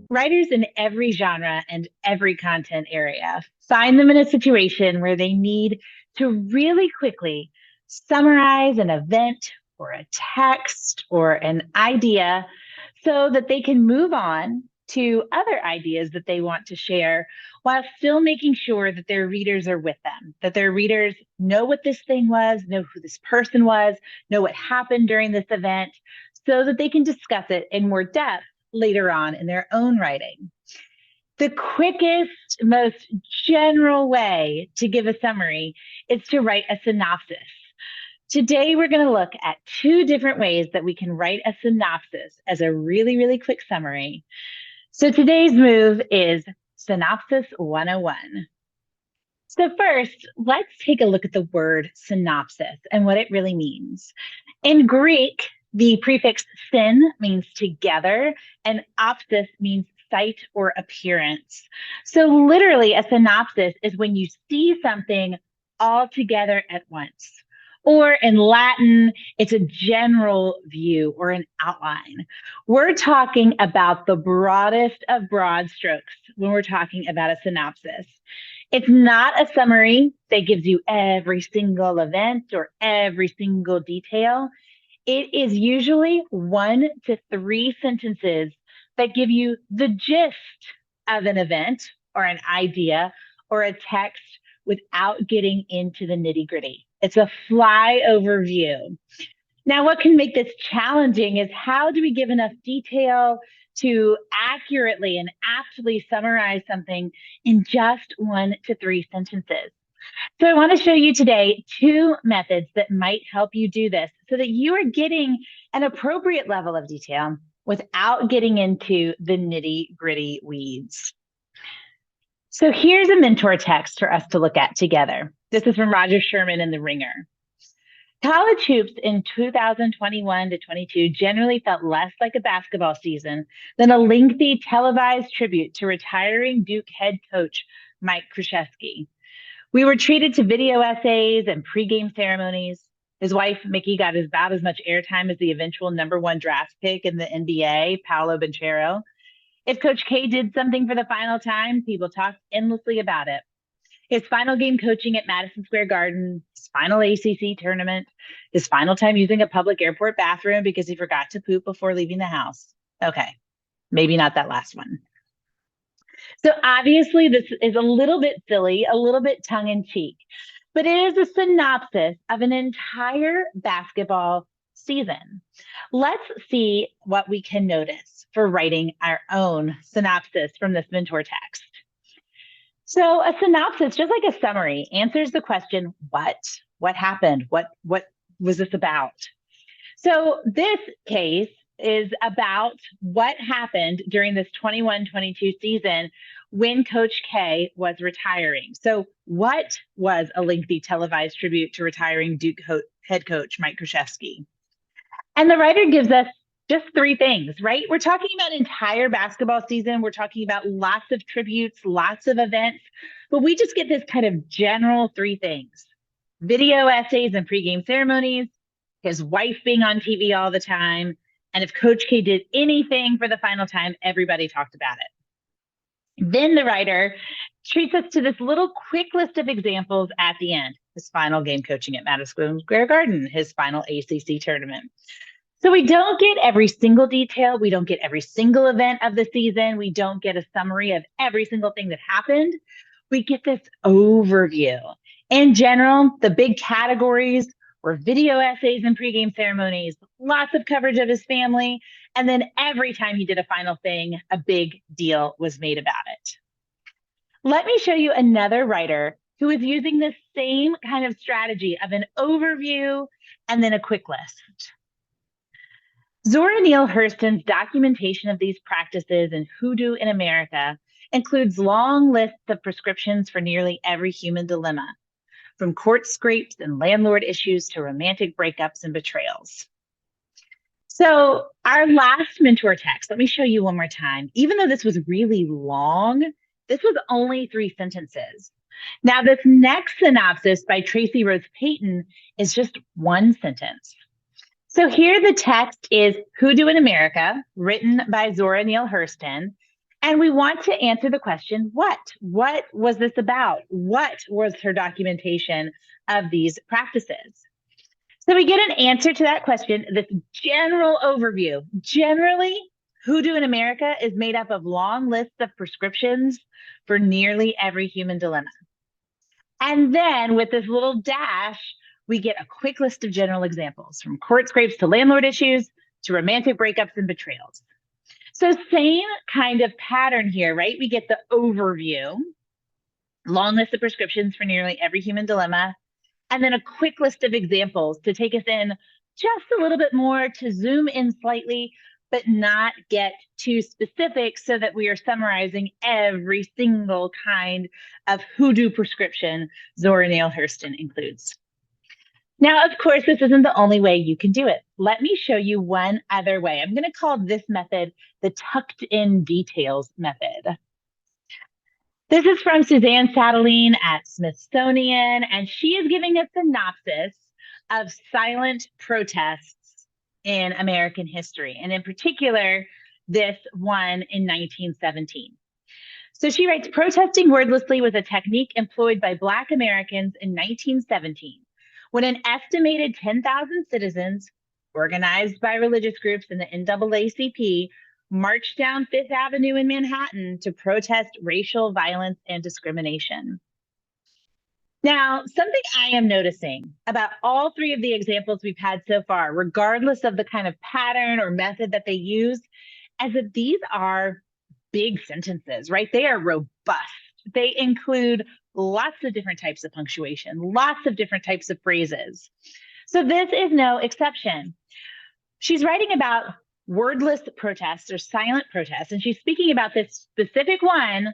Writers in every genre and every content area find them in a situation where they need to really quickly summarize an event or a text or an idea so that they can move on to other ideas that they want to share while still making sure that their readers are with them, that their readers know what this thing was, know who this person was, know what happened during this event, so that they can discuss it in more depth later on in their own writing. The quickest, most general way to give a summary is to write a synopsis. Today, we're going to look at two different ways that we can write a synopsis as a really, really quick summary. So today's move is Synopsis 101. So first, let's take a look at the word synopsis and what it really means. In Greek, the prefix syn means together, and opsis means sight or appearance. So literally, a synopsis is when you see something all together at once. Or in Latin, it's a general view or an outline. We're talking about the broadest of broad strokes when we're talking about a synopsis. It's not a summary that gives you every single event or every single detail. It is usually 1 to 3 sentences that give you the gist of an event or an idea or a text without getting into the nitty-gritty. It's a flyover view. Now, what can make this challenging is how do we give enough detail to accurately and aptly summarize something in just 1 to 3 sentences? So I want to show you today 2 methods that might help you do this so that you are getting an appropriate level of detail without getting into the nitty-gritty weeds. So here's a mentor text for us to look at together. This is from Roger Sherman in The Ringer. College hoops in 2021 to 22 generally felt less like a basketball season than a lengthy televised tribute to retiring Duke head coach Mike Krzyzewski. We were treated to video essays and pregame ceremonies. His wife, Mickie, got about as much airtime as the eventual #1 draft pick in the NBA, Paolo Banchero. If Coach K did something for the final time, people talked endlessly about it. His final game coaching at Madison Square Garden, his final ACC tournament, his final time using a public airport bathroom because he forgot to poop before leaving the house. Okay, maybe not that last one. So obviously this is a little bit silly, a little bit tongue in cheek, but it is a synopsis of an entire basketball season. Let's see what we can notice for writing our own synopsis from this mentor text. So a synopsis, just like a summary, answers the question, what happened? What was this about? So this case is about what happened during this 21-22 season when Coach K was retiring. So what was a lengthy televised tribute to retiring Duke head coach Mike Krzyzewski? And the writer gives us just 3 things, right? We're talking about an entire basketball season. We're talking about lots of tributes, lots of events, but we just get this kind of general 3 things: video essays and pregame ceremonies, his wife being on TV all the time, and if Coach K did anything for the final time, everybody talked about it. Then the writer treats us to this little quick list of examples at the end: his final game coaching at Madison Square Garden, his final ACC tournament. So we don't get every single detail. We don't get every single event of the season. We don't get a summary of every single thing that happened. We get this overview. In general, the big categories were video essays and pregame ceremonies, lots of coverage of his family, and then every time he did a final thing, a big deal was made about it. Let me show you another writer who is using the same kind of strategy of an overview and then a quick list. Zora Neale Hurston's documentation of these practices in Hoodoo in America includes long lists of prescriptions for nearly every human dilemma, from court scrapes and landlord issues to romantic breakups and betrayals. So our last mentor text, let me show you one more time. Even though this was really long, this was only 3 sentences. Now, this next synopsis by Tracy Rose Payton is just 1 sentence. So here the text is Hoodoo in America, written by Zora Neale Hurston. And we want to answer the question, what? What was this about? What was her documentation of these practices? So we get an answer to that question, this general overview. Generally, hoodoo in America is made up of long lists of prescriptions for nearly every human dilemma. And then with this little dash, we get a quick list of general examples, from court scrapes to landlord issues to romantic breakups and betrayals. So same kind of pattern here, right? We get the overview, long list of prescriptions for nearly every human dilemma, and then a quick list of examples to take us in just a little bit more, to zoom in slightly, but not get too specific so that we are summarizing every single kind of hoodoo prescription Zora Neale Hurston includes. Now, of course, this isn't the only way you can do it. Let me show you one other way. I'm going to call this method the tucked in details method. This is from Suzanne Sadaline at Smithsonian, and she is giving a synopsis of silent protests in American history, and in particular, this one in 1917. So she writes, protesting wordlessly was a technique employed by Black Americans in 1917, when an estimated 10,000 citizens, organized by religious groups in the NAACP, marched down Fifth Avenue in Manhattan to protest racial violence and discrimination. Now, something I am noticing about all three of the examples we've had so far, regardless of the kind of pattern or method that they use, is that these are big sentences, right? They are robust. They include lots of different types of punctuation, lots of different types of phrases. So this is no exception. She's writing about wordless protests or silent protests, and she's speaking about this specific one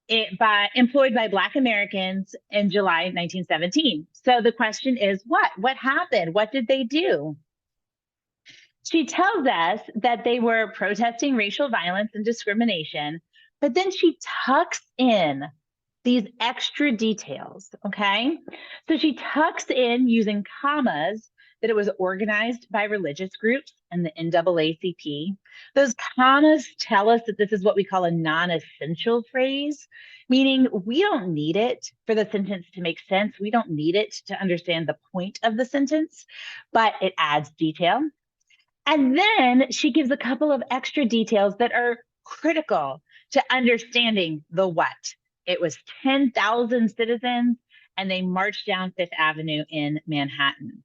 employed by Black Americans in July 1917. So the question is, what? What happened? What did they do? She tells us that they were protesting racial violence and discrimination, but then she tucks in these extra details, okay? So she tucks in, using commas, that it was organized by religious groups and the NAACP. Those commas tell us that this is what we call a non-essential phrase, meaning we don't need it for the sentence to make sense. We don't need it to understand the point of the sentence, but it adds detail. And then she gives a couple of extra details that are critical to understanding the what. It was 10,000 citizens, and they marched down Fifth Avenue in Manhattan.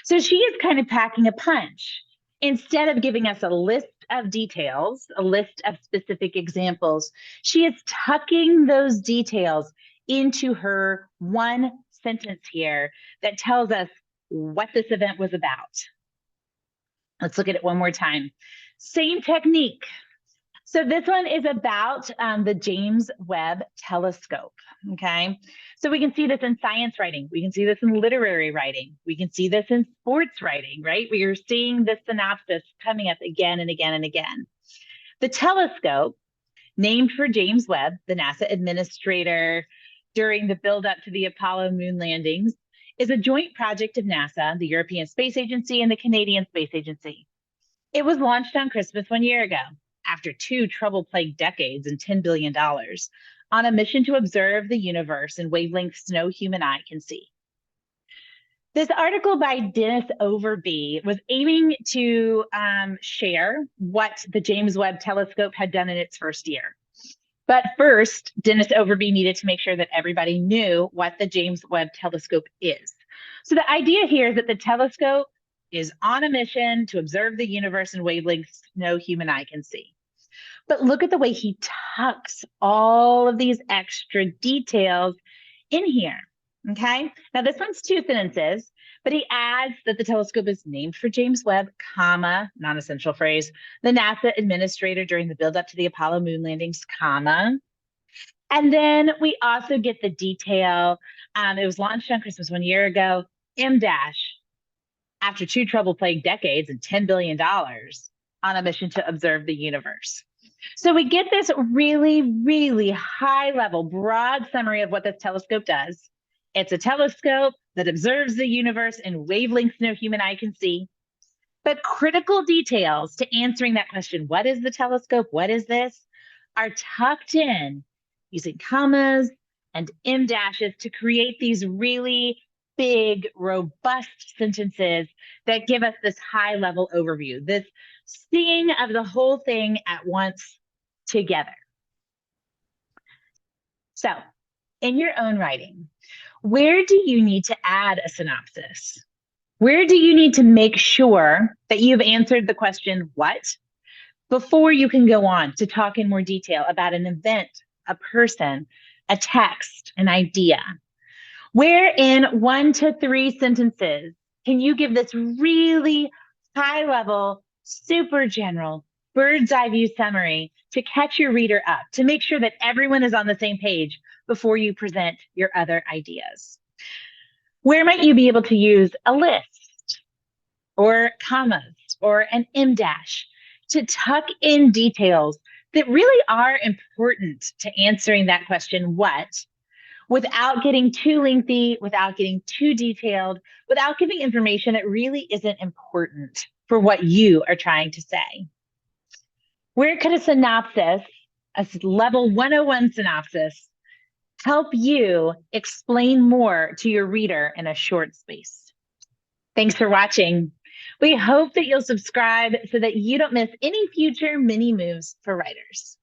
So she is kind of packing a punch. Instead of giving us a list of details, a list of specific examples, she is tucking those details into her one sentence here that tells us what this event was about. Let's look at it one more time. Same technique. So this one is about the James Webb Telescope, okay? So we can see this in science writing. We can see this in literary writing. We can see this in sports writing, right? We are seeing this synopsis coming up again and again and again. The telescope, named for James Webb, the NASA administrator during the buildup to the Apollo moon landings, is a joint project of NASA, the European Space Agency, and the Canadian Space Agency. It was launched on Christmas 1 year ago, after 2 trouble-plagued decades and $10 billion, on a mission to observe the universe in wavelengths no human eye can see. This article by Dennis Overby was aiming to share what the James Webb Telescope had done in its first year. But first, Dennis Overby needed to make sure that everybody knew what the James Webb Telescope is. So the idea here is that the telescope is on a mission to observe the universe in wavelengths no human eye can see. But look at the way he tucks all of these extra details in here, okay? Now this one's 2 sentences, but he adds that the telescope is named for James Webb, comma, non-essential phrase, the NASA administrator during the buildup to the Apollo moon landings, comma. And then we also get the detail. It was launched on Christmas 1 year ago, M dash, after 2 trouble-plagued decades and $10 billion on a mission to observe the universe. So we get this really, really high-level, broad summary of what this telescope does. It's a telescope that observes the universe in wavelengths no human eye can see. But critical details to answering that question, what is the telescope? What is this? are tucked in using commas and em dashes to create these really big, robust sentences that give us this high level overview, this seeing of the whole thing at once together. So, in your own writing, where do you need to add a synopsis? Where do you need to make sure that you've answered the question, what, before you can go on to talk in more detail about an event, a person, a text, an idea? Where in 1 to 3 sentences can you give this really high level, super general, bird's eye view summary to catch your reader up, to make sure that everyone is on the same page before you present your other ideas? Where might you be able to use a list or commas or an em dash to tuck in details that really are important to answering that question, what, without getting too lengthy, without getting too detailed, without giving information that really isn't important for what you are trying to say? Where could a synopsis, a level 101 synopsis, help you explain more to your reader in a short space? Thanks for watching. We hope that you'll subscribe so that you don't miss any future mini moves for writers.